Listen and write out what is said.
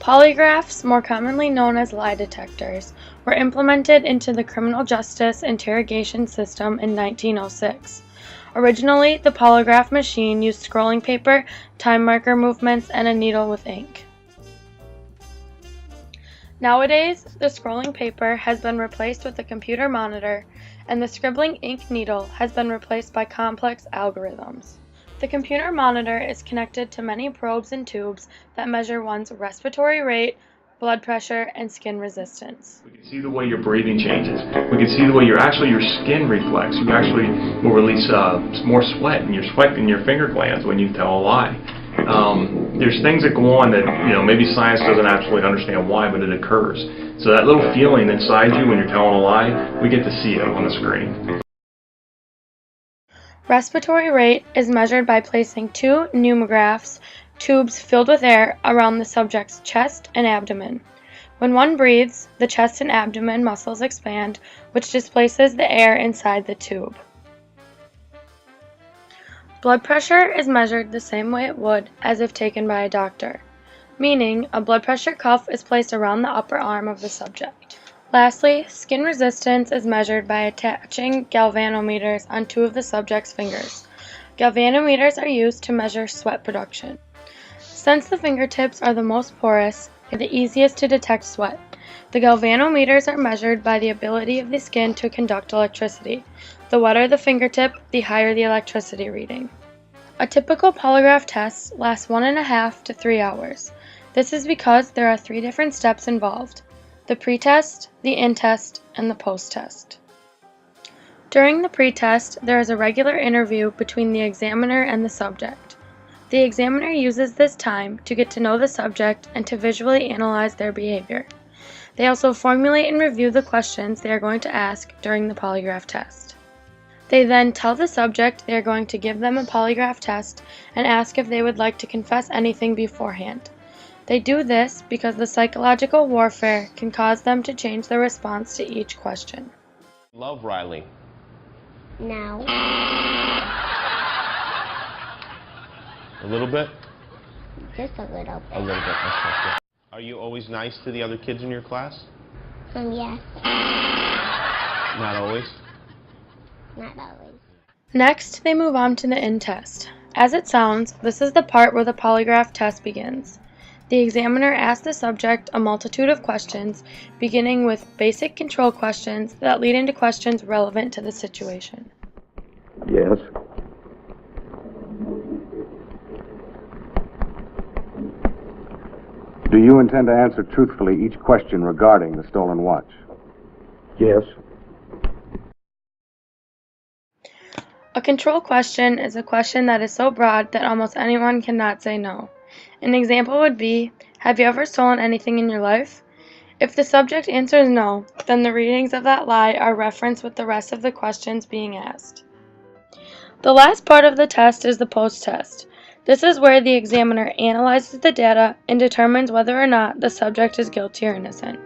Polygraphs, more commonly known as lie detectors, were implemented into the criminal justice interrogation system in 1906. Originally, the polygraph machine used scrolling paper, time marker movements, and a needle with ink. Nowadays, the scrolling paper has been replaced with a computer monitor, and the scribbling ink needle has been replaced by complex algorithms. The computer monitor is connected to many probes and tubes that measure one's respiratory rate, blood pressure, and skin resistance. We can see the way your breathing changes. We can see the way your skin reflects. You actually will release more sweat in your finger glands when you tell a lie. There's things that go on that maybe science doesn't actually understand why, but it occurs. So that little feeling inside you when you're telling a lie, we get to see it on the screen. Respiratory rate is measured by placing two pneumographs, tubes filled with air, around the subject's chest and abdomen. When one breathes, the chest and abdomen muscles expand, which displaces the air inside the tube. Blood pressure is measured the same way it would as if taken by a doctor, meaning a blood pressure cuff is placed around the upper arm of the subject. Lastly, skin resistance is measured by attaching galvanometers on two of the subject's fingers. Galvanometers are used to measure sweat production. Since the fingertips are the most porous and the easiest to detect sweat, the galvanometers are measured by the ability of the skin to conduct electricity. The wetter the fingertip, the higher the electricity reading. A typical polygraph test lasts 1.5 to 3 hours. This is because there are 3 different steps involved: the pre-test, the in-test, and the post-test. During the pre-test, there is a regular interview between the examiner and the subject. The examiner uses this time to get to know the subject and to visually analyze their behavior. They also formulate and review the questions they are going to ask during the polygraph test. They then tell the subject they are going to give them a polygraph test and ask if they would like to confess anything beforehand. They do this because the psychological warfare can cause them to change their response to each question. Love Riley? No. A little bit? Just a little bit. A little bit. Okay. Are you always nice to the other kids in your class? Yes. Not always? Not always. Next, they move on to the in-test. As it sounds, this is the part where the polygraph test begins. The examiner asks the subject a multitude of questions, beginning with basic control questions that lead into questions relevant to the situation. Yes. Do you intend to answer truthfully each question regarding the stolen watch? Yes. A control question is a question that is so broad that almost anyone cannot say no. An example would be, have you ever stolen anything in your life? If the subject answers no, then the readings of that lie are referenced with the rest of the questions being asked. The last part of the test is the post-test. This is where the examiner analyzes the data and determines whether or not the subject is guilty or innocent.